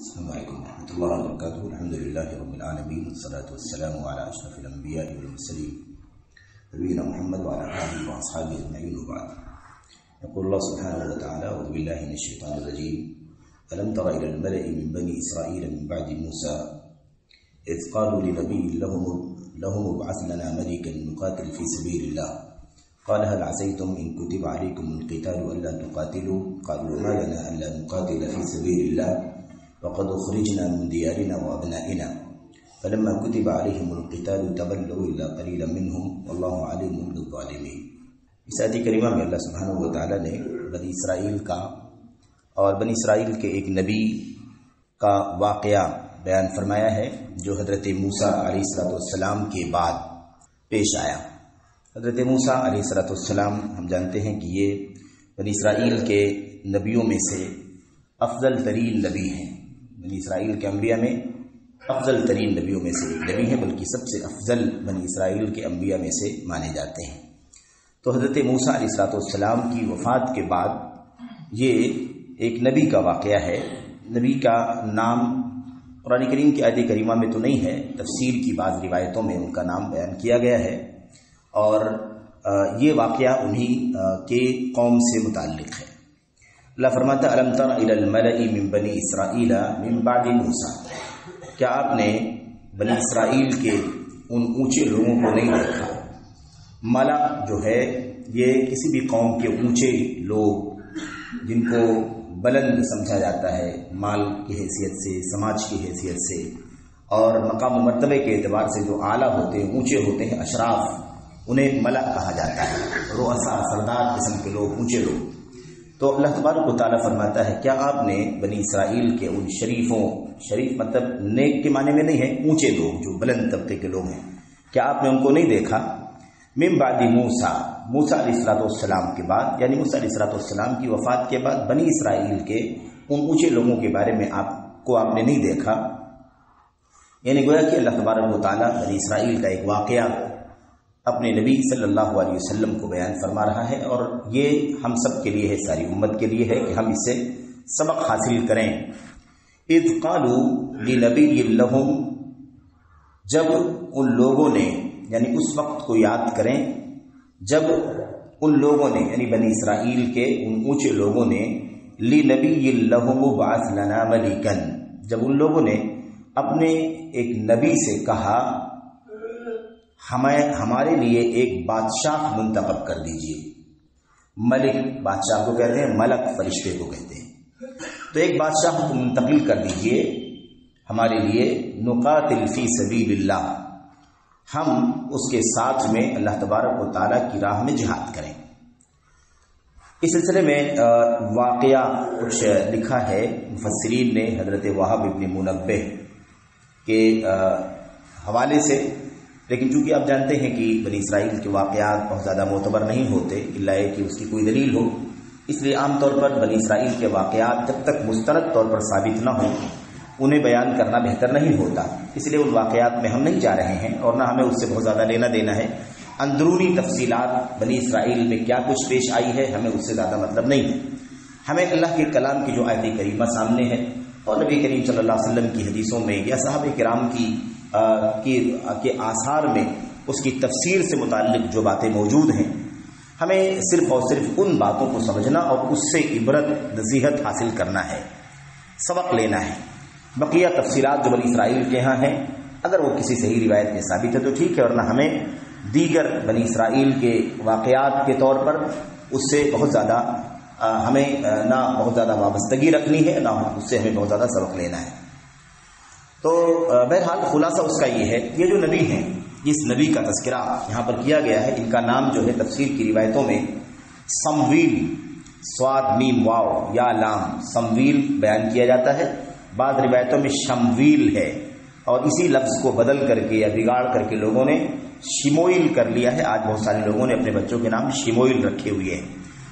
السلام علیکم ورحمۃ اللہ وبرکاتہ. الحمد للہ رب العالمین والصلاة والسلام علی اشرف الانبیاء والمرسلین نبینا محمد وعلی آلہ واصحابہ اجمعین وبعد. يقول الله سبحانه وتعالى: أعوذ بالله من الشيطان الرجيم. ألم تر إلى الملأ من بني إسرائيل من بعد موسى إذ قالوا لنبي لهم ابعث لنا ملكا نقاتل في سبيل الله قال هل عسيتم إن كتب عليكم القتال ألا تقاتلوا قالوا ما لنا ألا نقاتل في سبيل الله وقد أخرجنا من ديارنا وأبنائنا فلما كتب عليهم القتال تولوا إلا قليلا منهم والله عليم بالظالمين. اس آیت کریمہ میں اللہ سبحانہ و تعالیٰ نے بنی اسرائیل کا اور بنی اسرائیل کے ایک نبی کا واقعہ بیان فرمایا ہے جو حضرت موسیٰ علیہ السلام کے بعد پیش آیا. حضرت موسیٰ علیہ السلام ہم جانتے ہیں کہ یہ بنی اسرائیل کے نبیوں میں سے افضل ترین نبی ہیں. بنی اسرائیل کے انبیاء میں افضل ترین نبیوں میں سے ایک نبی ہیں، بلکہ سب سے افضل بنی اسرائیل کے انبیاء میں سے مانے جاتے ہیں. تو حضرت موسیٰ علیہ السلام کی وفات کے بعد یہ ایک نبی کا واقعہ ہے. نبی کا نام قرآن کریم کی آیت کریمہ میں تو نہیں ہے، تفسیر کی بعض روایتوں میں ان کا نام بیان کیا گیا ہے، اور یہ واقعہ انہی کے قوم سے متعلق ہے. اللہ فرماتا: الم تر الی الملأ من بنی اسرائیل من بعد موسیٰ، کیا آپ نے بنی اسرائیل کے ان اونچے لوگوں کو نہیں دیکھا؟ ملا جو ہے یہ کسی بھی قوم کے اونچے لوگ جن کو بلند سمجھا جاتا ہے مال کی حیثیت سے، سماج کی حیثیت سے، اور مقام و مرتبے کے اعتبار سے جو اعلیٰ ہوتے ہیں، اونچے ہوتے ہیں، اشراف، انہیں ملا کہا جاتا ہے. رؤساء، سردار قسم کے لوگ، اونچے لوگ. تو اللہ تبارک و تعالیٰ فرماتا ہے کیا آپ نے بنی اسرائیل کے ان شریفوں، شریف مطلب نیک کے معنی میں نہیں ہے، اونچے لوگ جو بلند طبقے کے لوگ ہیں، کیا آپ نے ان کو نہیں دیکھا؟ من بعد موسیٰ علیہ السلام کے بعد، یعنی موسیٰ علیہ السلام کی وفات کے بعد بنی اسرائیل کے ان اونچے لوگوں کے بارے میں آپ نے نہیں دیکھا. یعنی گویا کہ اللہ تبارک و تعالیٰ بنی اسرائیل کا ایک واقعہ اپنے نبی صلی اللہ علیہ وسلم کو بیان فرما رہا ہے، اور یہ ہم سب کے لیے ہے، ساری امت کے لیے ہے کہ ہم اس سے سبق حاصل کریں. اذ قالوا لنبی لہم، جب ان لوگوں نے، یعنی اس وقت کو یاد کریں جب ان لوگوں نے، یعنی بنی اسرائیل کے ان اونچے لوگوں نے، لنبی لہم ابعث لنا ملکا، جب ان لوگوں نے اپنے ایک نبی سے کہا ہمارے لیے ایک بادشاہ منتخب کر دیجیے. ملک بادشاہ کو کہتے ہیں، ملک فرشتے کو کہتے ہیں. تو ایک بادشاہ کو منتقل کر دیجیے ہمارے لیے، نقاتل فی سبیل اللہ، ہم اس کے ساتھ میں اللہ تبارک و تعالیٰ کی راہ میں جہاد کریں. اس سلسلے میں واقعہ کچھ لکھا ہے مفسرین نے حضرت وہب ابن منبہ کے حوالے سے، لیکن چونکہ آپ جانتے ہیں کہ بنی اسرائیل کے واقعات بہت زیادہ معتبر نہیں ہوتے الا کہ اس کی کوئی دلیل ہو، اس لیے عام طور پر بنی اسرائیل کے واقعات جب تک مستند طور پر ثابت نہ ہوں انہیں بیان کرنا بہتر نہیں ہوتا. اس لیے ان واقعات میں ہم نہیں جا رہے ہیں، اور نہ ہمیں اس سے بہت زیادہ لینا دینا ہے. اندرونی تفصیلات بنی اسرائیل میں کیا کچھ پیش آئی ہے ہمیں اس سے زیادہ مطلب نہیں ہے. ہمیں اللہ کے کلام کی جو آیت کریمہ سامنے ہے، اور نبی کریم صلی اللہ علیہ وسلم کی حدیثوں میں یا صحابہ کرام کے آثار میں اس کی تفسیر سے متعلق جو باتیں موجود ہیں، ہمیں صرف اور صرف ان باتوں کو سمجھنا اور اس سے عبرت نصیحت حاصل کرنا ہے، سبق لینا ہے. بقیہ تفصیلات جو بنی اسرائیل کے ہاں ہیں، اگر وہ کسی صحیح روایت میں ثابت ہے تو ٹھیک ہے، ورنہ ہمیں دیگر بنی اسرائیل کے واقعات کے طور پر اس سے بہت زیادہ ہمیں نہ بہت زیادہ وابستگی رکھنی ہے، نہ اس سے ہمیں بہت زیادہ سبق لینا ہے. تو بہرحال خلاصہ اس کا یہ ہے، یہ جو نبی ہیں، جس نبی کا تذکرہ یہاں پر کیا گیا ہے، ان کا نام جو ہے تفسیر کی روایتوں میں سمویل، صاد میم واو یا لام، سمویل بیان کیا جاتا ہے. بعض روایتوں میں شمویل ہے، اور اسی لفظ کو بدل کر کے یا بگاڑ کر کے لوگوں نے شموئیل کر لیا ہے. آج بہت سارے لوگوں نے اپنے بچوں کے نام شموئیل رکھے ہوئے ہیں.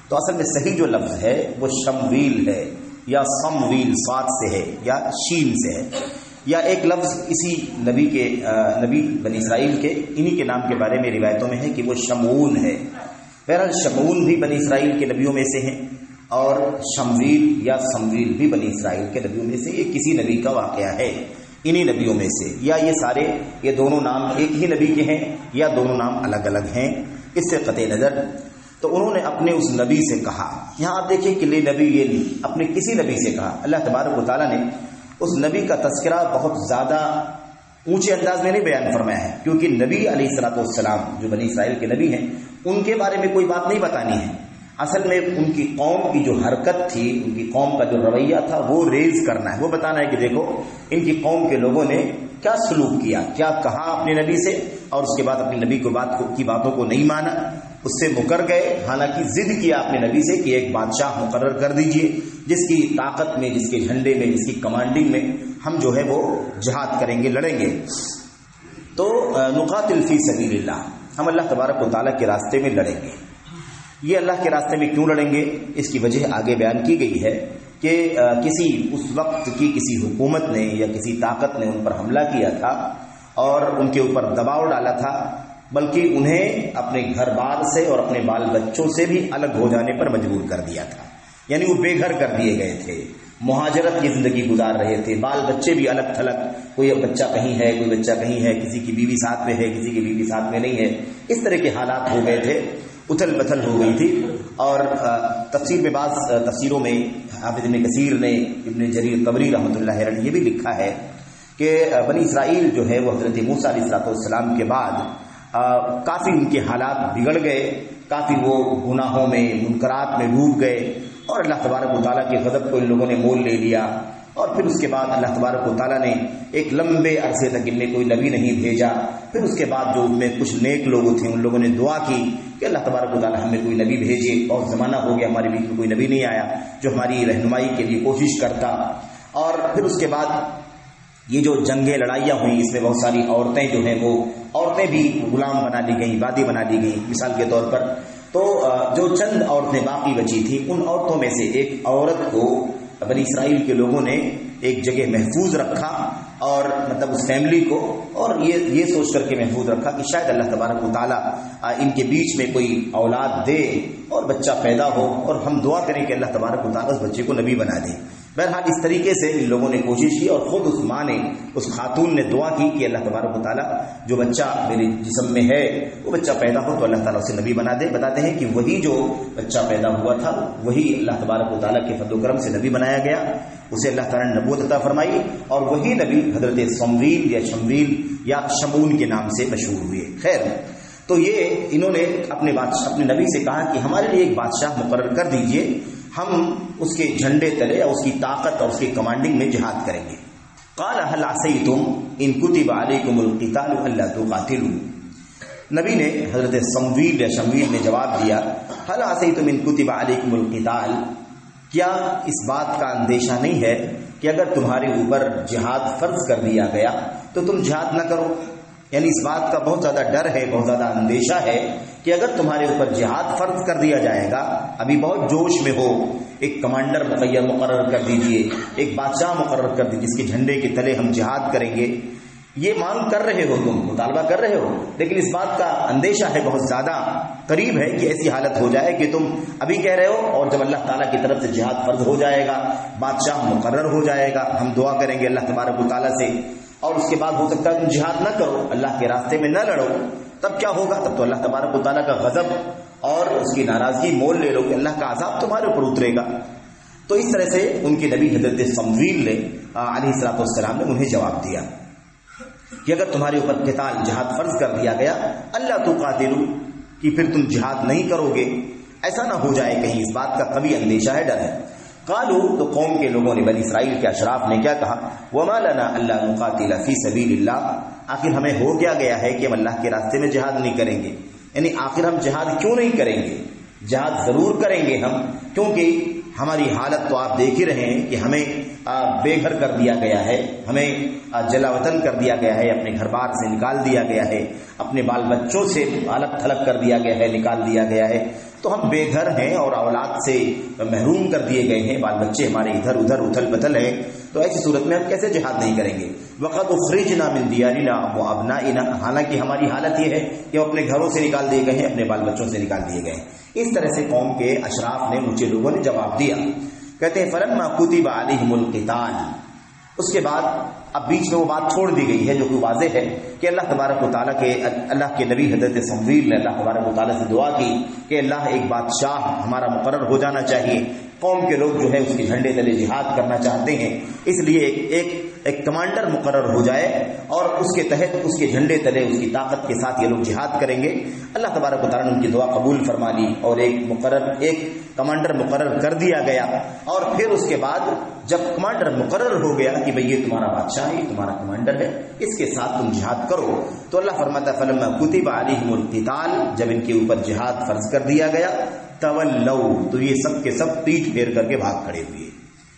تو اصل میں صحیح جو لفظ ہے وہ شمویل ہے، یا سمویل صاد سے ہے یا شین سے ہے. یا ایک لفظ اسی نبی بنی اسرائیل کے انہی کے نام کے بارے میں روایتوں میں ہے کہ وہ شمعون ہے. بہرحال شمعون بھی بنی اسرائیل کے نبیوں میں سے ہیں، اور شمویل یا سمویل بھی بنی اسرائیل کے نبیوں میں سے، یہ کسی نبی کا واقعہ ہے انہی نبیوں میں سے، یا یہ دونوں نام ایک ہی نبی کے ہیں یا دونوں نام الگ الگ ہیں، اس سے قطع نظر۔ تو انہوں نے اپنے اس نبی سے کہا، یہاں آپ دیکھیں کہ لے نبی یہ نہیں، اپنے کسی نبی سے کہا۔ اللہ تبارک و تعالیٰ نے اس نبی کا تذکرہ بہت زیادہ اونچے انداز میں نہیں بیان فرمایا ہے، کیونکہ نبی علیہ الصلوۃ والسلام جو بنی اسرائیل کے نبی ہیں ان کے بارے میں کوئی بات نہیں بتانی ہے، اصل میں ان کی قوم کی جو حرکت تھی، ان کی قوم کا جو رویہ تھا وہ ریز کرنا ہے، وہ بتانا ہے کہ دیکھو ان کی قوم کے لوگوں نے کیا سلوک کیا، کیا کہا اپنے نبی سے، اور اس کے بعد اپنے نبی کی باتوں کو نہیں مانا، اس سے مکر گئے، حالانکہ ضد کیا اپنے نبی سے کہ ایک بادشاہ مقرر کر دیجئے جس کی طاقت میں، جس کے جھنڈے میں، جس کی کمانڈنگ میں ہم جو ہے وہ جہاد کریں گے، لڑیں گے۔ تو نقاتل فی سبیل اللہ، ہم اللہ تبارک و تعالیٰ کے راستے میں لڑیں گے۔ یہ اللہ کے راستے میں کیوں لڑیں گے، اس کی وجہ آگے بیان کی گئی ہے کہ اس وقت کی کسی حکومت نے یا کسی طاقت نے ان پر حملہ کیا تھا اور ان کے اوپر دباؤ ڈالا تھا، بلکہ انہیں اپنے گھر بار سے اور اپنے بال بچوں سے بھی الگ ہو جانے پر مجبور کر دیا تھا، یعنی وہ بے گھر کر دیے گئے تھے، مہاجرت کی زندگی گزار رہے تھے، بال بچے بھی الگ تھلگ، کوئی بچہ کہیں ہے، کوئی بچہ کہیں ہے، کسی کی بیوی ساتھ میں ہے، کسی کی بیوی ساتھ میں نہیں ہے، اس طرح کے حالات ہو گئے تھے، اتھل پتھل ہو گئی تھی۔ اور تفسیر میں بعض تفسیروں میں حافظ ابن کثیر نے، ابن جریر طبری رحمۃ اللہ علیہ یہ بھی لکھا ہے کہ بنی اسرائیل جو ہے وہ حضرت موسیٰ علیہ السلام کے بعد کافی ان کے حالات بگڑ گئے، کافی وہ گناہوں میں، منکرات میں ڈوب گئے، اور اللہ تبارک و تعالیٰ کے غضب کو ان لوگوں نے مول لے لیا۔ اور پھر اس کے بعد اللہ تبارک و تعالیٰ نے ایک لمبے عرصے تک ان میں کوئی نبی نہیں بھیجا۔ پھر اس کے بعد جو ان میں کچھ نیک لوگ تھے ان لوگوں نے دعا کی کہ اللہ تبارک و تعالیٰ ہمیں کوئی نبی بھیجے، اور زمانہ ہو گیا ہمارے بیچ میں کوئی نبی نہیں آیا جو ہماری رہنمائی کے لیے کوشش کرتا۔ اور پھر اس کے بعد یہ جو جنگیں لڑائیاں ہوئیں، اس میں بہت ساری عورتیں جو ہیں وہ عورتیں بھی غلام بنا لی گئیں، بادی بنا لی گئیں مثال کے طور پر۔ تو جو چند عورتیں باقی بچی تھیں، ان عورتوں میں سے ایک عورت کو بنی اسرائیل کے لوگوں نے ایک جگہ محفوظ رکھا، اور مطلب اس فیملی کو، اور یہ سوچ کر کے محفوظ رکھا کہ شاید اللہ تبارک و تعالیٰ ان کے بیچ میں کوئی اولاد دے اور بچہ پیدا ہو، اور ہم دعا کریں کہ اللہ تبارک و تعالیٰ اس بچے کو نبی بنا دے۔ بہرحال اس طریقے سے ان لوگوں نے کوشش کی، اور خود اس ماں نے، اس خاتون نے دعا کی کہ اللہ تبارک و تعالیٰ جو بچہ میرے جسم میں ہے وہ بچہ پیدا ہو تو اللہ تعالیٰ اسے نبی بنا دے۔ بتاتے ہیں کہ وہی جو بچہ پیدا ہوا تھا وہی اللہ تبارک و تعالیٰ کے فضل و کرم سے نبی بنایا گیا، اسے اللہ تعالیٰ نے نبوت عطا فرمائی، اور وہی نبی حضرت سمویل یا شمویل یا شمعون کے نام سے مشہور ہوئے۔ خیر، تو یہ انہوں نے اپنے نبی سے کہا کہ ہمارے لیے ایک بادشاہ مقرر کر دیجئے، ہم اس کے جھنڈے تلے اور اس کی طاقت اور اس کی کمانڈنگ میں جہاد کریں گے۔ قال هل عصیتم ان کتب علیکم القتال الا تقاتلوا، نبی نے حضرت سمویل یا شمویل نے جواب دیا، هل عصیتم ان کتب علیکم القتال، کیا اس بات کا اندیشہ نہیں ہے کہ اگر تمہارے اوپر جہاد فرض کر دیا گیا تو تم جہاد نہ کرو؟ یعنی اس بات کا بہت زیادہ ڈر ہے، بہت زیادہ اندیشہ ہے کہ اگر تمہارے اوپر جہاد فرض کر دیا جائے گا، ابھی بہت جوش میں ہو، ایک کمانڈر مقرر کر دیجئے، ایک بادشاہ مقرر کر دیجئے جس کے جھنڈے کے تلے ہم جہاد کریں گے، یہ مانگ کر رہے ہو، تم مطالبہ کر رہے ہو، لیکن اس بات کا اندیشہ ہے، بہت زیادہ قریب ہے کہ ایسی حالت ہو جائے کہ تم ابھی کہہ رہے ہو اور جب اللہ تعالیٰ کی طرف سے جہاد فرض ہو جائے گا، بادشاہ مقرر ہو جائے گا، ہم دعا کریں گے اللہ تبارک و تعالیٰ سے، اور اس کے بعد ہو سکتا ہے تم جہاد نہ کرو، اللہ کے راستے میں نہ لڑو، تب کیا ہوگا؟ تب تو اللہ تبارک و تعالیٰ کا غضب اور اس کی ناراضگی مول لے لو کہ اللہ کا عذاب تمہارے اوپر اترے گا۔ تو اس طرح سے ان کے نبی حضرت سمویل نے علیہ السلام نے انہیں جواب دیا کہ اگر تمہارے اوپر قتال، جہاد فرض کر دیا گیا، اللہ تقاتلوا، کہ پھر تم جہاد نہیں کرو گے، ایسا نہ ہو جائے کہیں، اس بات کا کبھی اندیشہ ہے، ڈر ہے۔ قالوا، تو قوم کے لوگوں نے، بنی اسرائیل کے اشراف نے کیا کہا، وما لنا الا نقاتل فی سبیل اللہ، آخر ہمیں ہو کیا گیا ہے کہ ہم اللہ کے راستے میں جہاد نہیں کریں گے، یعنی آخر ہم جہاد کیوں نہیں کریں گے؟ جہاد ضرور کریں گے ہم، کیونکہ ہماری حالت تو آپ دیکھ ہی رہے ہیں کہ ہمیں بے گھر کر دیا گیا ہے، ہمیں جلا وطن کر دیا گیا ہے، اپنے گھر بار سے نکال دیا گیا ہے، اپنے بال بچوں سے الگ تھلگ کر دیا گیا ہے، نکال دیا گیا ہے، تو ہم بے گھر ہیں اور اولاد سے محروم کر دیے گئے ہیں، بال بچے ہمارے ادھر ادھر اتھل پتھل ہیں، تو ایسی صورت میں ہم کیسے جہاد نہیں کریں گے؟ وقد اخرجنا من دیارنا وابنائنا، حالانکہ ہماری حالت یہ ہے کہ ہم اپنے گھروں سے نکال دیے گئے ہیں، اپنے بال بچوں سے نکال دیے گئے ہیں، اس طرح سے قوم کے اشراف نے، اونچے لوگوں نے جواب دیا. کہتے ہیں فلما کتب علیہم القتال، اس کے بعد اب بیچ میں وہ بات چھوڑ دی گئی ہے جو کہ واضح ہے کہ اللہ تبارک و تعالیٰ کے، اللہ کے نبی حضرت سمویل نے اللہ تبارک و تعالیٰ سے دعا کی کہ اللہ ایک بادشاہ ہمارا مقرر ہو جانا چاہیے. قوم کے لوگ جو ہے اس کے جھنڈے تلے جہاد کرنا چاہتے ہیں، اس لیے ایک کمانڈر مقرر ہو جائے اور اس کے تحت اس کے جھنڈے تلے اس کی طاقت کے ساتھ یہ لوگ جہاد کریں گے. اللہ تبارک و تعالیٰ نے ان کی دعا قبول فرما لی اور ایک کمانڈر مقرر کر دیا گیا. اور پھر اس کے بعد جب کمانڈر مقرر ہو گیا کہ بھئی یہ تمہارا بادشاہ ہے، یہ تمہارا کمانڈر ہے، اس کے ساتھ تم جہاد کرو، تو اللہ فرماتا ہے فلما کتب علیہم القتال، جب ان کے اوپر جہاد فرض کر دیا گیا، تولوا، تو یہ سب کے سب پیٹھ پھیر کر کے بھاگ کھڑے ہوئے.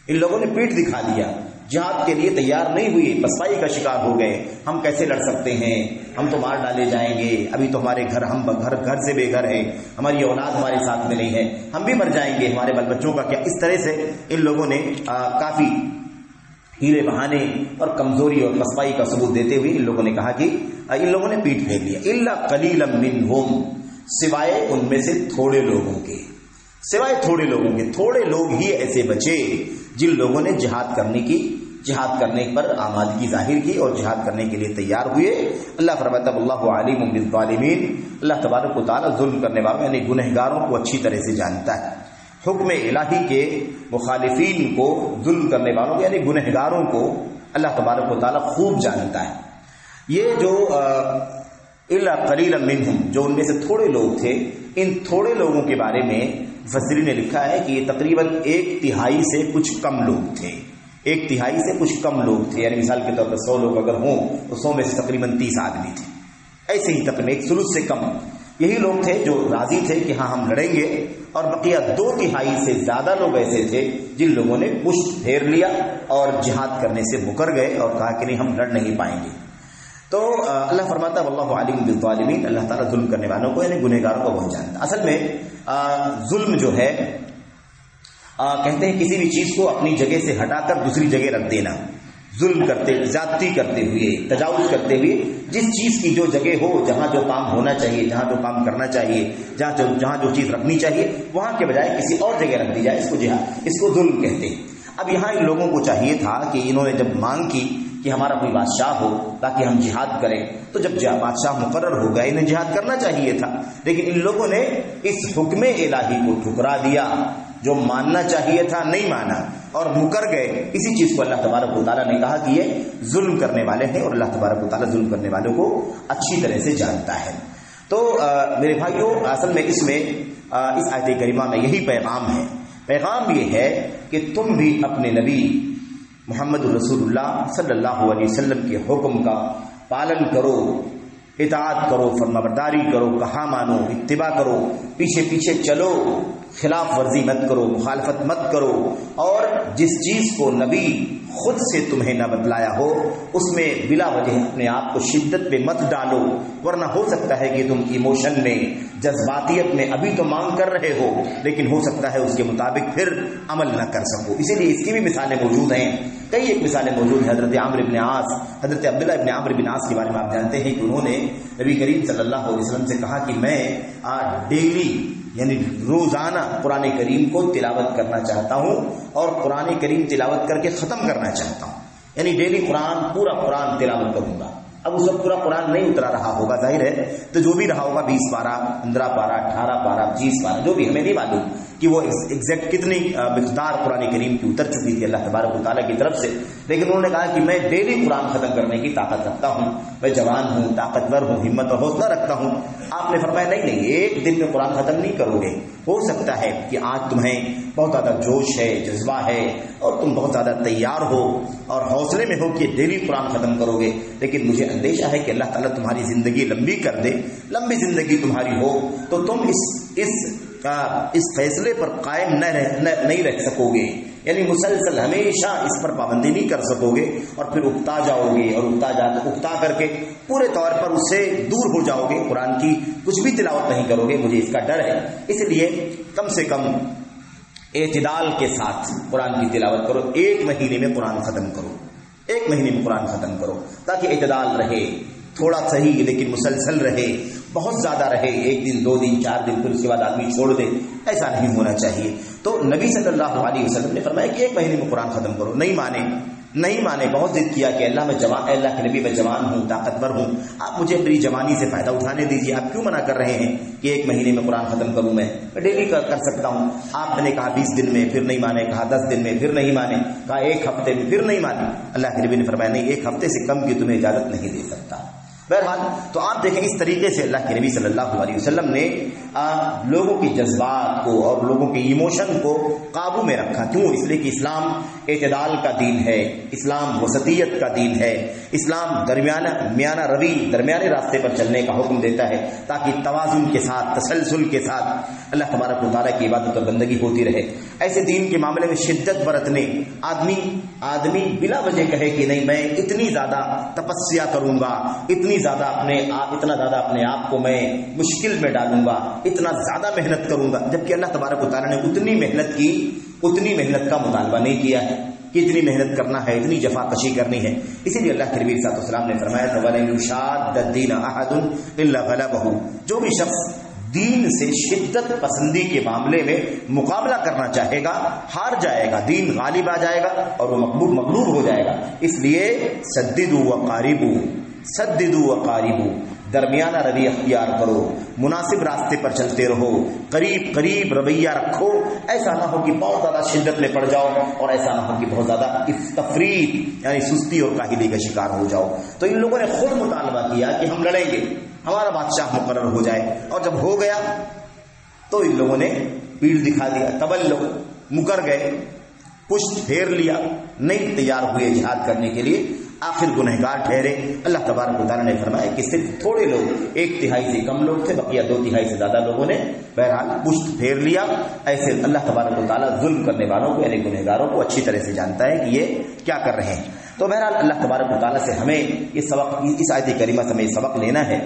ان لوگوں نے پیٹھ دکھا دیا، جہاد کے لیے تیار نہیں ہوئے، پسپائی کا شکار ہو گئے. ہم کیسے لڑ سکتے ہیں، ہم تو مار ڈالے جائیں گے، ابھی تو ہمارے ہم گھر سے بے گھر ہیں، ہماری اولاد ہمارے ساتھ میں نہیں ہے، ہم بھی مر جائیں گے، ہمارے بال بچوں کا کیا. اس طرح سے ان لوگوں نے کافی ہیلے بہانے اور کمزوری اور پسپائی کا ثبوت دیتے ہوئے ان لوگوں نے کہا کہ ان لوگوں نے پیٹ پھیر لیا. الا قلیلا منہم، سوائے ان میں سے تھوڑے لوگوں کے، سوائے تھوڑے لوگوں کے، تھوڑے لوگ ہی ایسے بچے جن لوگوں نے جہاد کرنے پر آمادگی ظاہر کی اور جہاد کرنے کے لیے تیار ہوئے. اللہ فرماتا ہے اللہ علیم بالظالمین، اللہ تبارک و تعالیٰ ظلم کرنے والوں یعنی گنہگاروں کو اچھی طرح سے جانتا ہے. حکم الہی کے مخالفین کو، ظلم کرنے والوں کو یعنی گنہگاروں کو اللہ تبارک و تعالیٰ خوب جانتا ہے. یہ جو الا قلیلا منہم، جو ان میں سے تھوڑے لوگ تھے، ان تھوڑے لوگوں کے بارے میں مفسرین نے لکھا ہے کہ یہ تقریباً 1/3 سے کچھ کم لوگ تھے. 1/3 سے کچھ کم لوگ تھے، یعنی مثال کے طور پر 100 لوگ اگر ہوں تو 100 میں سے تقریباً 30 آدمی تھے. ایسے ہی تقریباً 1/3 سے کم یہی لوگ تھے جو راضی تھے کہ ہاں ہم لڑیں گے. اور بقیہ 2/3 سے زیادہ لوگ ایسے تھے جن لوگوں نے پشت پھیر لیا اور جہاد کرنے سے مکر گئے اور کہا کہ نہیں ہم لڑ نہیں پائیں گے. تو اللہ فرماتا ہے واللہ علیم بالظالمین، اللہ تعالیٰ ظلم کرنے والوں کو یعنی گنہگاروں کو بہت جانتا. اصل میں ظلم جو ہے کہتے ہیں کسی بھی چیز کو اپنی جگہ سے ہٹا کر دوسری جگہ رکھ دینا. ظلم کرتے، زیادتی کرتے ہوئے، تجاوز کرتے ہوئے، جس چیز کی جو جگہ ہو، جہاں جو کام ہونا چاہیے، جہاں جو کام کرنا چاہیے، جہاں جو چیز رکھنی چاہیے، وہاں کے بجائے کسی اور جگہ رکھ دی جائے، اس کو ظلم کہتے ہیں. اب یہاں ان لوگوں کو چاہیے تھا کہ انہوں نے جب مانگ کی کہ ہمارا کوئی بادشاہ ہو تاکہ ہم جہاد کریں، تو جب بادشاہ مقرر ہو گئے انہیں جہاد کرنا چاہیے تھا. لیکن ان لوگوں نے اس حکم الہی کو ٹھکرا دیا، جو ماننا چاہیے تھا نہیں مانا اور مکر گئے. اسی چیز کو اللہ تبارک و تعالیٰ نے کہا کہ یہ ظلم کرنے والے ہیں اور اللہ تبارک و تعالیٰ ظلم کرنے والوں کو اچھی طرح سے جانتا ہے. تو میرے بھائیوں، اصل میں اس آیت کریمہ میں یہی پیغام ہے. پیغام یہ ہے کہ تم بھی اپنے نبی محمد رسول اللہ صلی اللہ علیہ وسلم کے حکم کا پالن کرو، اطاعت کرو، فرمانبرداری کرو، کہا مانو، اتباع کرو، پیچھے پیچھے چلو، خلاف ورزی مت کرو، مخالفت مت کرو. اور جس چیز کو نبی خود سے تمہیں نہ بتلایا ہو اس میں بلا وجہ اپنے آپ کو شدت میں مت ڈالو، ورنہ ہو سکتا ہے کہ تم ایموشن میں، جذباتیت میں ابھی تو مانگ کر رہے ہو لیکن ہو سکتا ہے اس کے مطابق پھر عمل نہ کر سکو. اسی لیے اس کی بھی مثالیں موجود ہیں، کئی ایک مثالیں موجود ہیں. حضرت عمرو بن عاص، حضرت عبداللہ ابن عمرو بن عاص کے بارے میں آپ جانتے ہیں کہ انہوں نے نبی کریم صلی اللہ علیہ وسلم سے کہا کہ میں ڈیلی یعنی روزانہ قرآن کریم کو تلاوت کرنا چاہتا ہوں اور قرآن کریم تلاوت کر کے ختم کرنا چاہتا ہوں. یعنی ڈیلی پورا قرآن تلاوت کروں گا. اب اس وقت پورا قرآن نہیں اترا رہا ہوگا ظاہر ہے، تو جو بھی رہا ہوگا 20 پارہ، 15 پارہ، 18 پارہ، 20 پارہ، جو بھی، ہمیں نہیں معلوم کہ وہ ایگزیکٹ کتنی مقدار قرآن کریم کی اتر چکی تھی اللہ تبارک و تعالیٰ کی طرف سے. لیکن انہوں نے کہا کہ میں ڈیلی قرآن ختم کرنے کی طاقت رکھتا ہوں، میں جوان ہوں، طاقتور ہوں، ہمت اور حوصلہ رکھتا ہوں. آپ نے فرمایا نہیں، ایک دن میں قرآن ختم نہیں کرو گے. ہو سکتا ہے کہ آج تمہیں بہت زیادہ جوش ہے، جذبہ ہے اور تم بہت زیادہ تیار ہو اور حوصلے میں ہو کہ ڈیلی قرآن ختم کرو گے، لیکن مجھے اندیشہ ہے کہ اللہ تعالیٰ تمہاری زندگی لمبی کر دے، لمبی زندگی تمہاری ہو تو تم اس فیصلے پر قائم نہیں رہ سکو گے. یعنی مسلسل ہمیشہ اس پر پابندی نہیں کر سکو گے اور پھر اکتا جاؤ گے اور اکتا کر کے پورے طور پر اس سے دور ہو جاؤ گے، قرآن کی کچھ بھی تلاوت نہیں کرو گے. مجھے اس کا ڈر ہے. اس لیے کم سے کم اعتدال کے ساتھ قرآن کی تلاوت کرو. 1 مہینے میں قرآن ختم کرو، 1 مہینے میں قرآن ختم کرو تاکہ اعتدال رہے، تھوڑا صحیح لیکن مسلسل رہے. بہت زیادہ رہے، ایک دن 2 دن 4 دن، پھر اس کے بعد آدمی چھوڑ دے، ایسا نہیں ہونا چاہیے۔ تو نبی صلی اللہ علیہ وسلم نے فرمایا کہ 1 مہینے میں قرآن ختم کرو، نہیں مانے، بہت ضد کیا کہ اللہ کے نبی میں جوان ہوں، طاقتور ہوں، آپ مجھے میری جوانی سے فائدہ اٹھانے دیجیے، آپ کیوں منع کر رہے ہیں کہ 1 مہینے میں قرآن ختم کروں؟ میں ڈیلی کر سکتا ہوں۔ آپ نے کہا 20 دن میں، پھر نہیں مانے، کہا 10 دن میں، پھر نہیں مانے، کہا 1 ہفتے میں، پھر نہیں مانے۔ اللہ کے نبی نے فرمایا نہیں، 1 ہفتے سے کم کی تمہیں اجازت نہیں دے سکتا۔ بہرحال تو آپ دیکھیں اس طریقے سے اللہ کے نبی صلی اللہ علیہ وسلم نے لوگوں کے جذبات کو اور لوگوں کے ایموشن کو قابو میں رکھا۔ کیوں؟ اس لیے کہ اسلام اعتدال کا دین ہے، اسلام وسطیت کا دین ہے، اسلام درمیانے راستے پر چلنے کا حکم دیتا ہے تاکہ توازن کے ساتھ، تسلسل کے ساتھ اللہ تبارک و تعالیٰ کی عبادت اور بندگی ہوتی رہے۔ ایسے دین کے معاملے میں شدت برتنے، آدمی بلا وجہ کہے کہ نہیں میں اتنی زیادہ تپسیا کروں گا، اتنا زیادہ اپنے آپ کو میں مشکل میں ڈالوں گا، اتنا زیادہ محنت کروں گا، جبکہ اللہ تبارک و تعالیٰ نے اتنی محنت کا مطالبہ نہیں کیا ہے کہ اتنی محنت کرنا ہے، اتنی جفا کشی کرنی ہے۔ اسی لیے اللہ کے نبی صلی اللہ علیہ وسلم نے فرمایا تھا وَلَن يُشَادَّ الدِّينَ أَحَدٌ إِلَّا غَلَبَهُ، جو بھی شخص دین سے شدت پسندی کے معاملے میں مقابلہ کرنا چاہے گا ہار جائے گا، دین غالب آ جائے گا اور وہ مغلوب ہو جائے گا۔ اس لیے سددوا وقاربوا، درمیانہ روی اختیار کرو، مناسب راستے پر چلتے رہو، قریب رویہ رکھو، ایسا نہ ہو کہ بہت زیادہ شدت میں پڑ جاؤ اور ایسا نہ ہو کہ بہت زیادہ تفریط یعنی سستی اور کاہلی کا شکار ہو جاؤ۔ تو ان لوگوں نے خود مطالبہ کیا کہ ہم لڑیں گے، ہمارا بادشاہ مقرر ہو جائے، اور جب ہو گیا تو ان لوگوں نے پیڑ دکھا دیا، تولوا، مکر گئے، پشت پھیر لیا، نہیں تیار ہوئے جہاد کرنے کے لیے، آخر گنہگار ٹھہرے۔ اللہ تبارک و تعالیٰ نے فرمایا کہ صرف تھوڑے لوگ، 1/3 سے کم لوگ تھے، بقیہ 2/3 سے زیادہ لوگوں نے بہرحال پشت پھیر لیا۔ ایسے اللہ تبارک و تعالیٰ ظلم کرنے والوں کو یعنی گنہگاروں کو اچھی طرح سے جانتا ہے کہ یہ کیا کر رہے ہیں۔ تو بہرحال اللہ تبارک و تعالیٰ سے ہمیں یہ سبق، اس آیت کریمہ سے ہمیں یہ سبق لینا ہے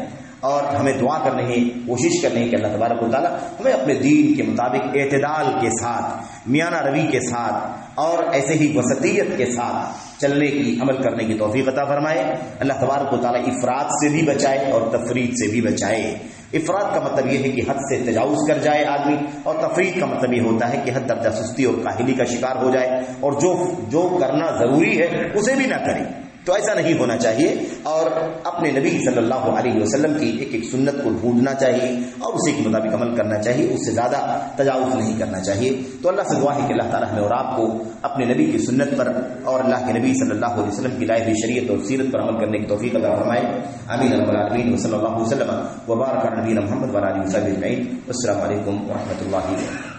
اور ہمیں دعا کرنی ہے، کوشش کرنی ہے کہ اللہ تبارک و تعالیٰ ہمیں اپنے دین کے مطابق اعتدال کے ساتھ، میانہ روی کے ساتھ اور ایسے ہی وسطیت کے ساتھ چلنے کی، عمل کرنے کی توفیق عطا فرمائے۔ اللہ تبارک و تعالیٰ افراط سے بھی بچائے اور تفریط سے بھی بچائے۔ افراط کا مطلب یہ ہے کہ حد سے تجاوز کر جائے آدمی، اور تفریط کا مطلب یہ ہوتا ہے کہ حد درجہ سستی اور کاہلی کا شکار ہو جائے اور جو کرنا ضروری ہے اسے بھی نہ کرے۔ تو ایسا نہیں ہونا چاہیے، اور اپنے نبی صلی اللہ علیہ وسلم کی ایک سنت کو ڈھونڈنا چاہیے اور اسی کے مطابق عمل کرنا چاہیے، اس سے زیادہ تجاوز نہیں کرنا چاہیے۔ تو اللہ سے دعا ہے کہ اللہ تعالیٰ ہمیں اور آپ کو اپنے نبی کی سنت پر اور اللہ کے نبی صلی اللہ علیہ وسلم کی لائے ہوئی شریعت اور سیرت پر عمل کرنے کی توفیق عطا فرمائے۔ آمین رب العالمین، وصلی اللہ وسلم وبارک علی نبینا محمد وعلی آلہ وصحبہ اجمعین۔ السلام علیکم ورحمۃ اللہ وبرکاتہ۔